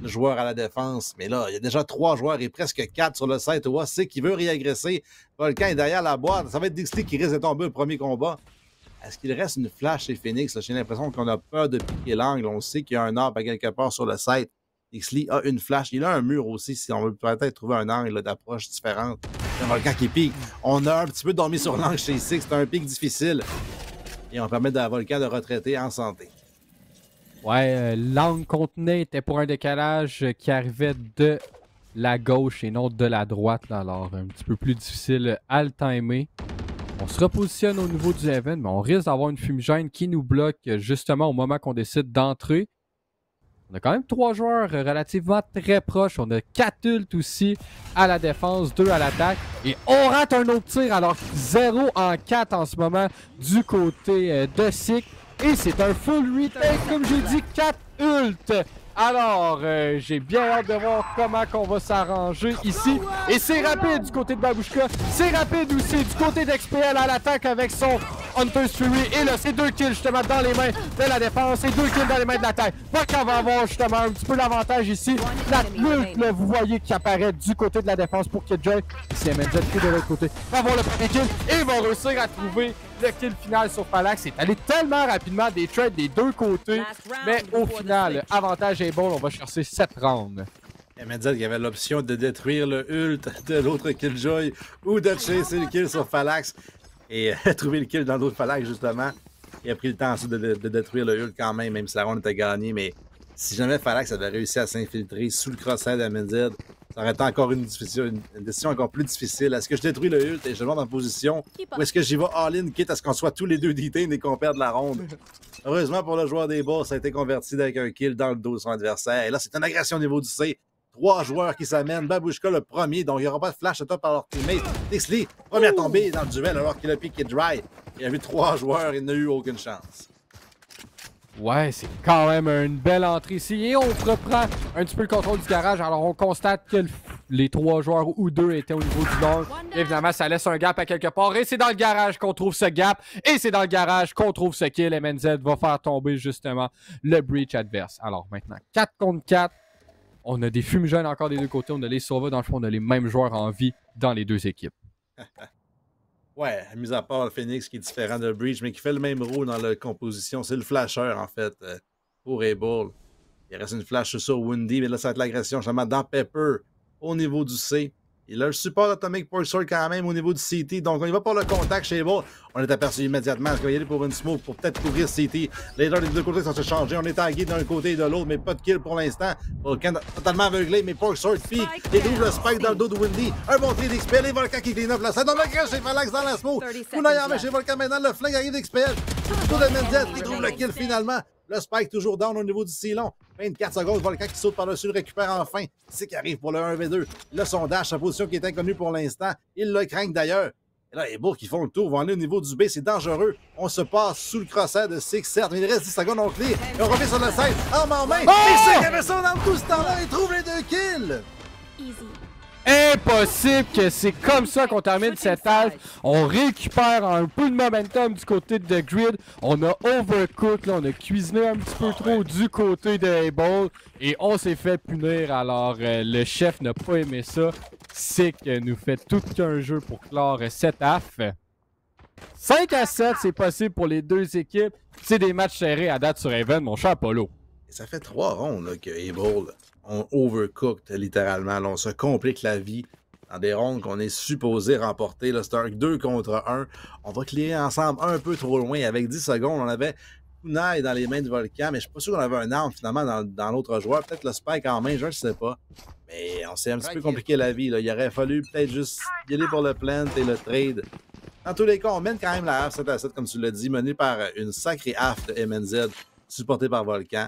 le joueur à la défense. Mais là, il y a déjà 3 joueurs et presque 4 sur le site. Sick qui veut réagresser. Volcan est derrière la boîte. Ça va être Dixley qui risque de tomber au premier combat. Est-ce qu'il reste une flash chez Phoenix? J'ai l'impression qu'on a peur de piquer l'angle. On sait qu'il y a un arbre à quelque part sur le site. Dixley a une flash. Il a un mur aussi si on veut peut-être trouver un angle d'approche différente. Un Volcan qui pique. On a un petit peu dormi sur l'angle chez Sick. C'est un pic difficile. Et on permet à Volcan de retraiter en santé. Ouais, l'angle contené était pour un décalage qui arrivait de la gauche et non de la droite. Là. Alors, un petit peu plus difficile à le timer. On se repositionne au niveau du event, mais on risque d'avoir une fumigène qui nous bloque justement au moment qu'on décide d'entrer. On a quand même 3 joueurs relativement très proches. On a 4 ults aussi à la défense, 2 à l'attaque. Et on rate un autre tir, alors 0 en 4 en ce moment du côté de Sick. Et c'est un full retake, comme j'ai dit, 4 ults. Alors, j'ai bien hâte de voir comment qu'on va s'arranger ici. Et c'est rapide du côté de Babushka. C'est rapide aussi du côté d'XPL à l'attaque avec son Hunter's Fury. Et là, c'est 2 kills justement dans les mains de la défense et 2 kills dans les mains de l'attaque. Volcan va avoir justement un petit peu l'avantage ici. La l'ult, là, vous voyez, qui apparaît du côté de la défense pour Killjoy. C'est MNZ qui est de l'autre côté. Va avoir le premier kill et va réussir à trouver le kill final sur Phalanx. C'est allé tellement rapidement des trades des deux côtés. Mais au final, avantage est bon. On va chercher 7 rounds. MNZ qui avait l'option de détruire le ult de l'autre Killjoy ou de chasser le kill sur Phalanx et trouver le kill dans l'autre Phalanx justement. Il a pris le temps ensuite de détruire le ult quand même si la ronde était gagnée. Mais si jamais Phalanx avait réussi à s'infiltrer sous le crosshair de MNZ, ça aurait été encore une décision encore plus difficile. Est-ce que je détruis le ult et je le monte en position ou est-ce que j'y vais all-in quitte à ce qu'on soit tous les deux detained et qu'on perde la ronde? Heureusement pour le joueur des boss, ça a été converti avec un kill dans le dos de son adversaire. Et là, c'est une agression au niveau du C. 3 joueurs qui s'amènent. Babushka le premier, donc il n'y aura pas de flash top par leur teammate. Dixley, premier à tomber dans le duel alors qu'il a piqué dry. Il a vu 3 joueurs, il n'a eu aucune chance. Ouais, c'est quand même une belle entrée ici. Et on reprend un petit peu le contrôle du garage. Alors, on constate que les 3 joueurs ou 2 étaient au niveau du long. Évidemment, ça laisse un gap à quelque part. Et c'est dans le garage qu'on trouve ce gap. Et c'est dans le garage qu'on trouve ce kill. MNZ va faire tomber justement le breach adverse. Alors, maintenant, 4 contre 4. On a des fumigènes encore des deux côtés. On a les sauveurs. Dans le fond, on a les mêmes joueurs en vie dans les deux équipes. Ouais, mis à part le Phoenix qui est différent de Breach, mais qui fait le même rôle dans la composition. C'est le flasher, en fait, pour Able. Il reste une flash sur Windy, mais là, ça va être l'agression justement dans Pepper au niveau du C. Il a le support Atomic Pulsar quand même au niveau du CT. Donc, on y va pour le contact chez Able. On est aperçu immédiatement. Est-ce qu'il va y aller pour une smoke pour peut-être couvrir CT? Les deux des deux côtés sont se changer. On est tagué d'un côté et de l'autre, mais pas de kill pour l'instant. Volcan totalement aveuglé, mais Pulsar pique et ouvre le spike dans le dos de Windy. Un bon tir d'XPL et Volcan qui clean up la scène. On a crash chez Phalanx dans la smoke. Kunayama chez Volcan maintenant. Le flingue arrive d'XPL. Tout de MNZ qui trouve le kill finalement. Le spike toujours down au niveau du Silon. 24 secondes, Volcan qui saute par-dessus, le récupère enfin. C'est qui arrive pour le 1v2. Là, son dash, sa position qui est inconnue pour l'instant. Il le craint d'ailleurs. Et là, les bourgs qui font le tour vont aller au niveau du B. C'est dangereux. On se passe sous le crosshair de Six, certes, mais il reste 10 secondes, on clear. Et on revient sur le side, arme en main. Et Six avait ça dans tout ce temps-là. Il trouve les 2 kills. Impossible que c'est comme ça qu'on termine cette alpha. On récupère un peu de momentum du côté de The Grid. On a overcooked, là, on a cuisiné un petit peu trop du côté de Able. Et on s'est fait punir. Alors le chef n'a pas aimé ça. C'est que nous fait tout qu'un jeu pour clore cette alpha. 5-7, c'est possible pour les deux équipes. C'est des matchs serrés à date sur Even, mon cher Apollo. Et ça fait 3 rondes là, que Able... On overcooked littéralement. Là, on se complique la vie dans des rondes qu'on est supposé remporter. C'est un 2 contre 1. On va clearer ensemble un peu trop loin. Avec 10 secondes, on avait Kunai dans les mains de Volcan, mais je suis pas sûr qu'on avait un arme finalement dans l'autre joueur. Peut-être le spike en main, je ne sais pas. Mais on s'est un petit peu compliqué la vie. Là. Il aurait fallu peut-être juste y aller pour le plant et le trade. Dans tous les cas, on mène quand même la half 7-7, comme tu l'as dit, menée par une sacrée half de MNZ, supportée par Volcan.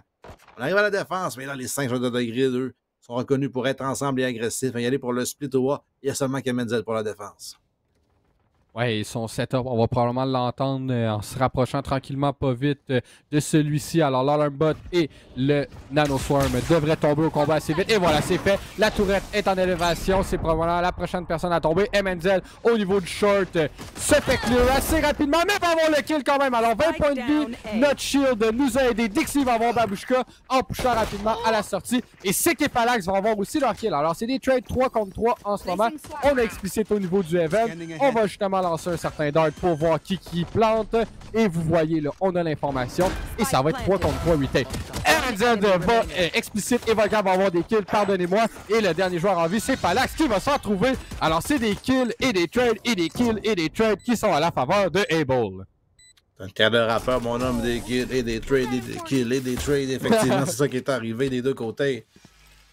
On arrive à la défense, mais là, les 5 joueurs de degré, eux, sont reconnus pour être ensemble et agressifs. Il y aller pour le split au A. Il y a seulement MNZ pour la défense. Ouais, et son setup, on va probablement l'entendre en se rapprochant tranquillement, pas vite, de celui-ci. Alors, l'Alarmbot et le Nanoswarm devraient tomber au combat assez vite. Et voilà, c'est fait. La tourette est en élévation. C'est probablement la prochaine personne à tomber. MNZ, au niveau du short, se fait clear assez rapidement, mais va avoir le kill quand même. Alors, 20 points de vie. Notre shield nous a aidé. Dixie va avoir Babushka en pushant rapidement à la sortie. Et Sik et Phalanx vont avoir aussi leur kill. Alors, c'est des trades 3 contre 3 en ce moment. On a explicité au niveau du event. On va justement lancer un certain dart pour voir qui plante. Et vous voyez, là, on a l'information. Et ça va être 3 contre 3 retake. MNZ va explicite et Volcan va avoir des kills, pardonnez-moi. Et le dernier joueur en vie, c'est Phalanx qui va s'en trouver. Alors, c'est des kills et des trades et des kills et des trades qui sont à la faveur de Able. C'est un quart de rappeur, mon homme, des kills et des trades et des kills et des trades. Effectivement, c'est ça qui est arrivé des deux côtés.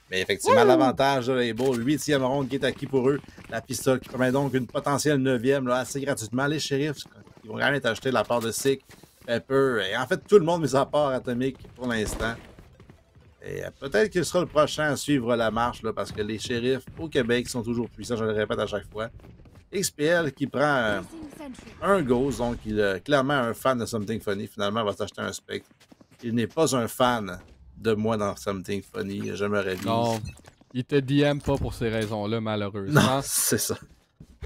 Mais effectivement, l'avantage de Able, 8e ronde qui est acquis pour eux. La pistole qui permet donc une potentielle 9e là, assez gratuitement. Les shérifs, ils vont quand même être achetés de la part de Sik, Pepper, et en fait tout le monde, mis à part Atomic pour l'instant. Et peut-être qu'il sera le prochain à suivre la marche, là, parce que les shérifs au Québec sont toujours puissants, je le répète à chaque fois. XPL qui prend un Ghost, donc il est clairement un fan de Something Funny. Finalement, il va s'acheter un Spectre. Il n'est pas un fan de moi dans Something Funny, je me révise. Non, il te DM pas pour ces raisons-là, malheureusement. Non, c'est ça.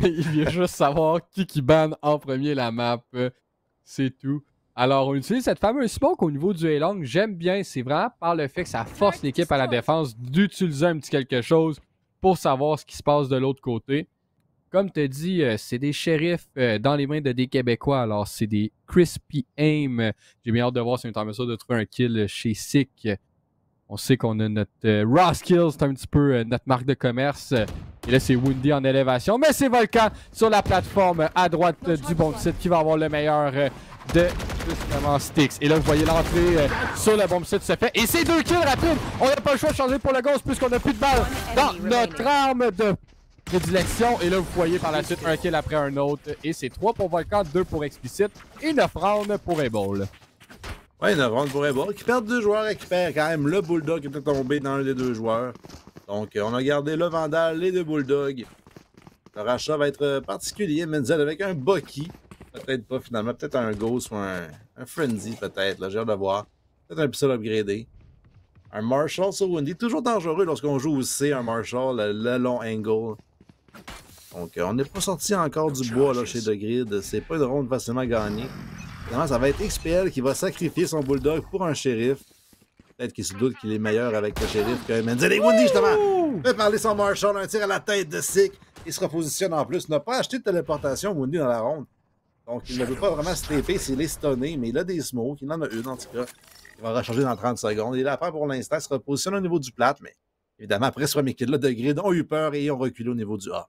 Il vient juste savoir qui banne en premier la map. C'est tout. Alors, on utilise cette fameuse smoke au niveau du A-Long. J'aime bien. C'est vraiment par le fait que ça force l'équipe à la défense d'utiliser un petit quelque chose pour savoir ce qui se passe de l'autre côté. Comme tu as dit, c'est des shérifs dans les mains de des Québécois. Alors, c'est des crispy aim. J'ai bien hâte de voir si on est en mesure de trouver un kill chez Sick. On sait qu'on a notre Raw Skills, c'est un petit peu notre marque de commerce. Et là, c'est Windy en élévation. Mais c'est Volcan sur la plateforme à droite du bon site qui va avoir le meilleur de justement Styx. Et là, vous voyez l'entrée sur le bon site se fait. Et c'est 2 kills rapides. On n'a pas le choix de changer pour le ghost puisqu'on n'a plus de balles dans notre arme de prédilection. Et là, vous voyez par la suite un kill après un autre. Et c'est 3 pour Volcan, 2 pour Explicit et 9 rounds pour Able. Ouais, 9 rounds pour Able. Qui perd 2 joueurs, récupère quand même le Bulldog qui était tombé dans un des 2 joueurs. Donc, on a gardé le Vandal, les 2 Bulldogs. Le rachat va être particulier. Menzel avec un Bucky. Peut-être pas finalement. Peut-être un Ghost ou un Frenzy, peut-être. J'ai hâte de voir. Peut-être un pistol upgradé. Un Marshall sur Windy. Toujours dangereux lorsqu'on joue aussi un Marshall, le long angle. Donc, on n'est pas sorti encore du bois là, chez The Grid. C'est pas une ronde facilement gagnée. Finalement, ça va être XPL qui va sacrifier son Bulldog pour un shérif. Peut-être qu'il se doute qu'il est meilleur avec le shérif que Menzel. Et Windy, justement, fait parler son Marshall. Un tir à la tête de Sick. Il se repositionne en plus. Il n'a pas acheté de téléportation, Windy, dans la ronde. Donc, il ne veut pas vraiment se taper s'il est stunné, mais il a des smokes. Il en a une, en tout cas. Il va recharger dans 30 secondes. Il est après, pour l'instant, il se repositionne au niveau du plat, mais évidemment, après ce premier kill-là de Grid, ont eu peur et ont reculé au niveau du A.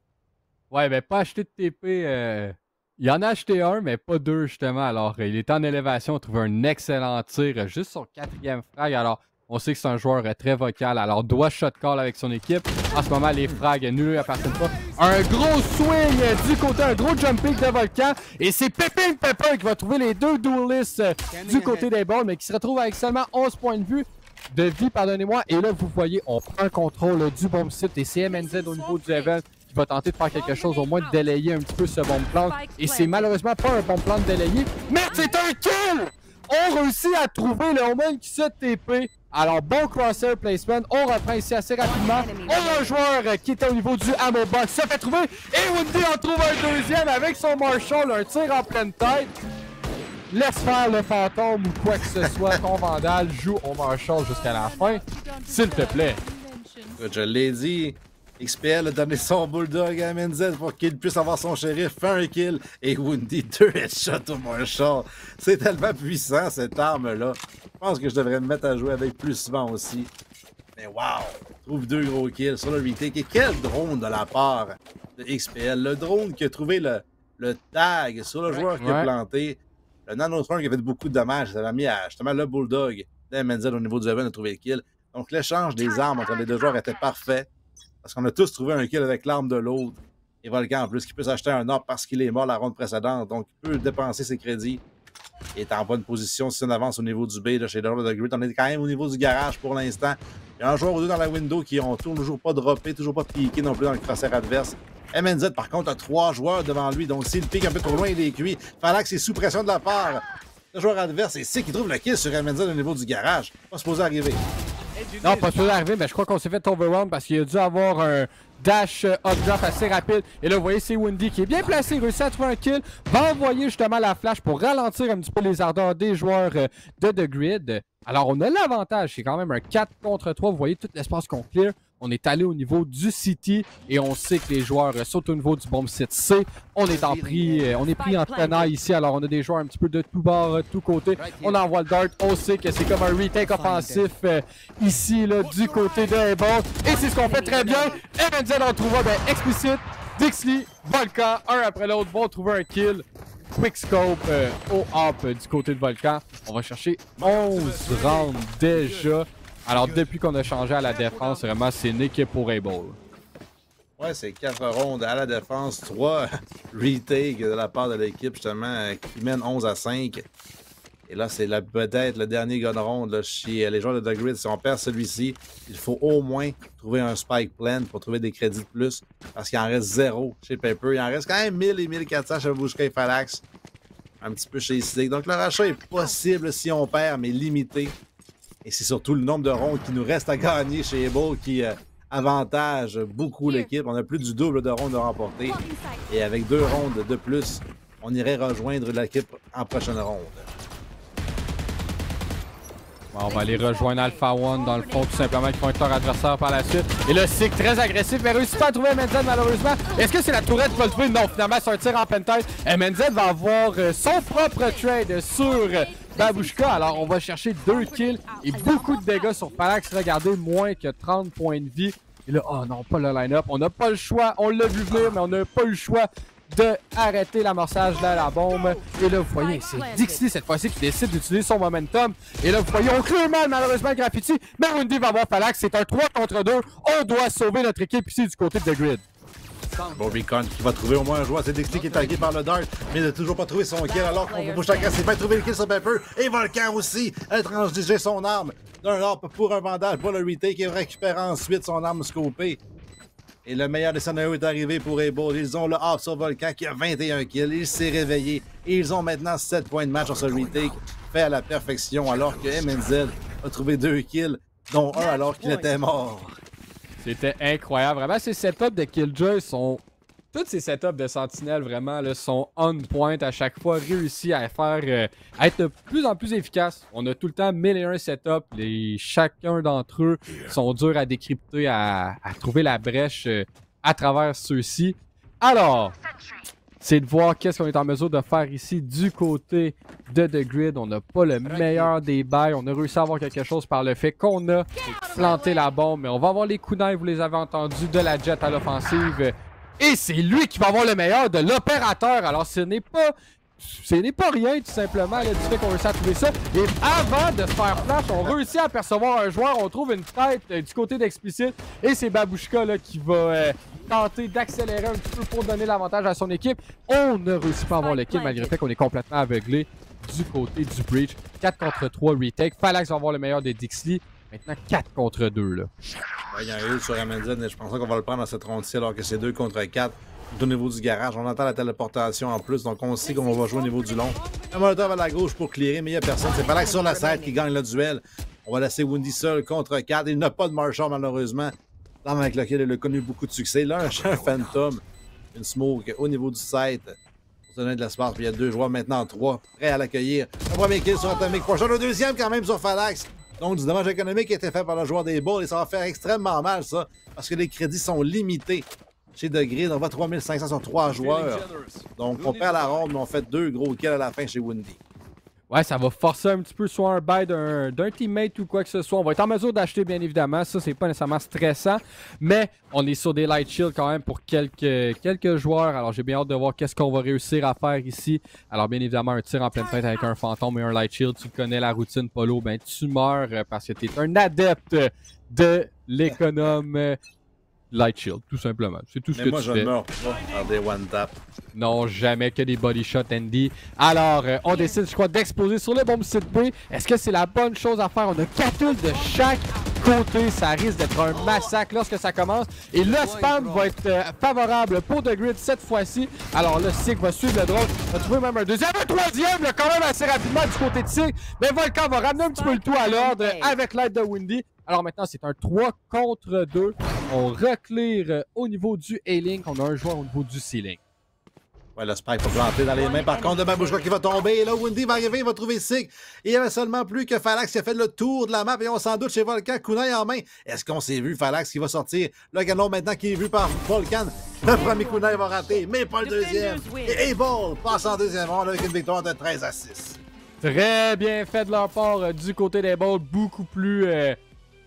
Ouais, mais pas acheté de TP. Il en a acheté un, mais pas 2, justement. Alors, il est en élévation, il a trouvé un excellent tir, juste son 4e frag. Alors, on sait que c'est un joueur très vocal. Alors, doit shot call avec son équipe. En ce moment, les frags ne lui appartiennent pas. Un gros swing du côté, un gros jumping de Volcan. Et c'est Pepin Pepper qui va trouver les 2 duelists du côté des balles, mais qui se retrouve avec seulement 11 points de vie, pardonnez-moi. Et là, vous voyez, on prend contrôle du bomb site et c'est MNZ au niveau du event qui va tenter de faire quelque chose, au moins de délayer un petit peu ce bomb plant. Et c'est malheureusement pas un bomb plant de délayer, mais c'est un kill! On réussit à trouver le Omen qui se TP. Alors, bon crosshair placement. On reprend ici assez rapidement. On a un joueur qui était au niveau du ammo box, se fait trouver. Et Windy en trouve un deuxième avec son Marshall, un tir en pleine tête. Laisse faire le fantôme ou quoi que ce soit. Ton Vandal joue au Marshall jusqu'à la fin, s'il te plaît. Je l'ai dit. XPL a donné son Bulldog à Menzel pour qu'il puisse avoir son shérif, fait un kill, et Windy 2 headshots au Marshall. C'est tellement puissant, cette arme-là. Je pense que je devrais me mettre à jouer avec plus souvent aussi. Mais wow! Trouve 2 gros kills sur le retake. Et quel drone de la part de XPL. Le drone qui a trouvé le tag sur le joueur qui a planté. Le Nanotron qui a fait beaucoup de dommages. Ça l'a mis à justement le Bulldog de Menzel au niveau du event a trouvé le kill. Donc l'échange des armes entre les 2 joueurs était parfait. Parce qu'on a tous trouvé un kill avec l'arme de l'autre. Et Volcan, en plus, qui peut s'acheter un orbe parce qu'il est mort la ronde précédente. Donc, il peut dépenser ses crédits. Il est en bonne position si on avance au niveau du B là, chez Lord of the Grid. On est quand même au niveau du garage pour l'instant. Il y a un joueur ou 2 dans la window qui ont toujours pas droppé, toujours pas piqué non plus dans le crosshair adverse. MNZ, par contre, a 3 joueurs devant lui. Donc, s'il pique un peu trop loin, il est cuit. Falax est sous pression de la part. Le joueur adverse, et c'est qui trouve le kill sur MNZ au niveau du garage. Pas supposé arriver. Non, pas supposé arriver, mais je crois qu'on s'est fait overrun parce qu'il a dû avoir un dash up-drop assez rapide. Et là, vous voyez, c'est Windy qui est bien placé, il réussit à trouver un kill, va envoyer justement la flash pour ralentir un petit peu les ardeurs des joueurs de The Grid. Alors, on a l'avantage, c'est quand même un 4 contre 3. Vous voyez tout l'espace qu'on clear. On est allé au niveau du City et on sait que les joueurs sautent au niveau du bomb site C. On est pris en tenaille ici, alors on a des joueurs un petit peu de tout bord, de tout côté. On envoie le dart, on sait que c'est comme un retake offensif ici, là, du côté de Able. Et c'est ce qu'on fait très bien. MNZ en trouve un, Explicit, Dixley, Volcan, un après l'autre vont trouver un kill. Quickscope au hop du côté de Volcan. On va chercher 11 rounds déjà. Alors, depuis qu'on a changé à la défense, vraiment, c'est une équipe pour Able. Ouais, c'est 4 rondes à la défense, 3 retakes de la part de l'équipe, justement, qui mène 11-5. Et là, c'est peut-être le dernier gun round là, chez les joueurs de The Grid. Si on perd celui-ci, il faut au moins trouver un spike plan pour trouver des crédits de plus. Parce qu'il en reste 0 chez Pepper. Il en reste quand même 1000 et 1400 chez Babushka et Falax. Un petit peu chez Slick. Donc, le rachat est possible si on perd, mais limité. Et c'est surtout le nombre de rondes qui nous reste à gagner chez Able qui avantage beaucoup l'équipe. On a plus du double de rondes à remporter. Et avec 2 rondes de plus, on irait rejoindre l'équipe en prochaine ronde. Bon, on va aller rejoindre Alpha One dans le fond, tout simplement, qui vont être leur adversaire par la suite. Et là, Sick très agressif, mais réussit pas à trouver MNZ malheureusement. Est-ce que c'est la tourette qui va le trouver? Non, finalement, c'est un tir en pleine tête. MNZ va avoir son propre trade sur Babushka. Alors, on va chercher 2 kills et beaucoup de dégâts sur Phalanx. Regardez, moins que 30 points de vie. Et là, oh non, pas le line-up. On n'a pas le choix. On l'a vu venir, mais on n'a pas eu le choix d'arrêter l'amorçage de la bombe. Et là, vous voyez, c'est Dixie cette fois-ci qui décide d'utiliser son momentum. Et là, vous voyez, on crée mal malheureusement le graffiti. Mais Wendy va avoir Phalanx. C'est un 3 contre 2. On doit sauver notre équipe ici du côté de The Grid. Bon, Recon qui va trouver au moins un joueur. C'est Dixie qui est tagué par le Dart, mais il n'a toujours pas trouvé son kill. Alors qu'on va chacun s'est pas trouvé le kill sur Pepper. Et Volcan aussi a transigé son arme d'un arbre pour un bandage pour le retake et récupère ensuite son arme scopée. Et le meilleur des scénarios est arrivé pour Able. Ils ont le hop sur Volcan qui a 21 kills. Il s'est réveillé et ils ont maintenant 7 points de match sur ce retake fait à la perfection alors que MNZ a trouvé 2 kills, dont un alors qu'il était mort. C'était incroyable. Vraiment, ces setups de Killjoy sont... Tous ces setups de Sentinelle, vraiment, là, sont on point à chaque fois, réussi à faire... à être de plus en plus efficaces. On a tout le temps 1001 setups. Chacun d'entre eux sont durs à décrypter, à trouver la brèche à travers ceux-ci. Alors, c'est de voir qu'est-ce qu'on est en mesure de faire ici du côté de The Grid. On n'a pas le meilleur des bails. On a réussi à avoir quelque chose par le fait qu'on a planté la bombe. Mais on va avoir les kunai, vous les avez entendus, de la jet à l'offensive. Et c'est lui qui va avoir le meilleur de l'opérateur. Alors ce n'est pas rien tout simplement là, du fait qu'on réussit à trouver ça. Et avant de se faire flash, on réussit à apercevoir un joueur. On trouve une tête du côté d'Explicit. Et c'est Babushka là, qui va tenter d'accélérer un petit peu pour donner l'avantage à son équipe. On ne réussit pas à avoir le kill malgré le fait qu'on est complètement aveuglé du côté du Breach. 4 contre 3 retake. Phalanx va avoir le meilleur de Dixley. Maintenant 4 contre 2 là. Il y a un heal sur MNZ, mais je pense qu'on va le prendre dans cette ronde-ci alors que c'est 2 contre 4. Au niveau du garage, on entend la téléportation en plus, donc on sait qu'on va jouer au niveau du long. Un molotov à la gauche pour clearer, mais il n'y a personne. C'est Phalanx sur la side qui gagne le duel. On va laisser Wendy seul contre 4. Il n'a pas de Marshall malheureusement. L'arme avec laquelle il a connu beaucoup de succès. Là, un Phantom, une smoke au niveau du site. Pour donner de l'espace, puis il y a 2 joueurs maintenant, 3, prêts à l'accueillir. Un premier kill sur Atomic Potion, le deuxième quand même sur Phalanx. Donc, du dommage économique qui a été fait par le joueur des Bulls et ça va faire extrêmement mal, ça, parce que les crédits sont limités chez The Grid. On va 3500 sur 3 joueurs. Donc, on perd la ronde, mais on fait 2 gros kills à la fin chez Wendy. Ouais, ça va forcer un petit peu soit un bail d'un teammate ou quoi que ce soit. On va être en mesure d'acheter, bien évidemment. Ça, c'est pas nécessairement stressant. Mais on est sur des light shields quand même pour quelques joueurs. Alors, j'ai bien hâte de voir qu'est-ce qu'on va réussir à faire ici. Alors, bien évidemment, un tir en pleine tête avec un fantôme et un light shield. Tu connais la routine, Polo. Ben, tu meurs parce que tu es un adepte de l'économe light shield, tout simplement. C'est tout ce que tu fais. Mais moi, je ne meurs pas par des one-tap. Non, jamais que des body shots, Andy. Alors, on décide, je crois, d'exploser sur le bombe site B. Est-ce que c'est la bonne chose à faire? On a 4 kills de chaque côté. Ça risque d'être un massacre lorsque ça commence. Et le spam va être favorable pour The Grid cette fois-ci. Alors là, Sig va suivre le drone. On va trouver même un deuxième, un troisième, là, quand même assez rapidement du côté de Sig. Mais Volcan va ramener un petit peu le tout à l'ordre avec l'aide de Wendy. Alors maintenant, c'est un 3 contre 2. On reclear au niveau du A-Link. On a un joueur au niveau du C-Link. Ouais, le spike va planter dans les mains. Par contre, de Babushka qui va tomber. Et là, Wendy va arriver, il va trouver Sig. Et il n'y avait seulement plus que Phalanx qui a fait le tour de la map. Et on s'en doute chez Volcan, kunai en main. Est-ce qu'on s'est vu Phalanx qui va sortir? Le canon maintenant qui est vu par Volcan. Le premier kunai va rater, mais pas le deuxième. Et Able passe en deuxième ronde avec une victoire de 13-6. Très bien fait de leur part du côté des Balls. Beaucoup plus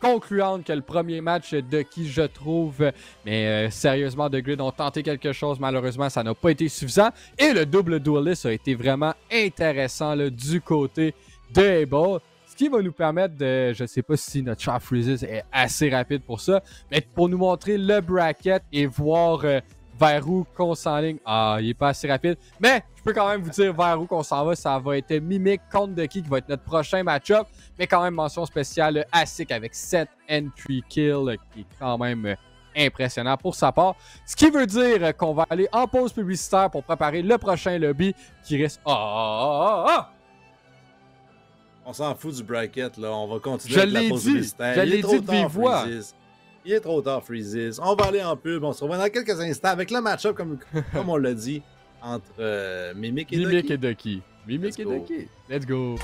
concluante que le premier match de qui je trouve. Mais sérieusement, The Grid ont tenté quelque chose. Malheureusement, ça n'a pas été suffisant. Et le double duelist a été vraiment intéressant là, du côté de Able. Ce qui va nous permettre de... Je ne sais pas si notre Sharp Freezes est assez rapide pour ça. Mais pour nous montrer le bracket et voir vers où qu'on s'enligne. Ah, il n'est pas assez rapide. Mais je peux quand même vous dire vers où qu'on s'en va. Ça va être Mimic contre The Key qui va être notre prochain match-up. Mais quand même, mention spéciale ASIC avec 7 entry kills qui est quand même impressionnant pour sa part. Ce qui veut dire qu'on va aller en pause publicitaire pour préparer le prochain lobby qui risque... On s'en fout du bracket, là. On va continuer avec la pause publicitaire. Je l'ai dit de vive voix. Il est trop tard, Freezes. On va aller en pub. On se revoit dans quelques instants avec le match-up, comme on l'a dit, entre Mimic et Ducky. Mimic et Doki. Let's go.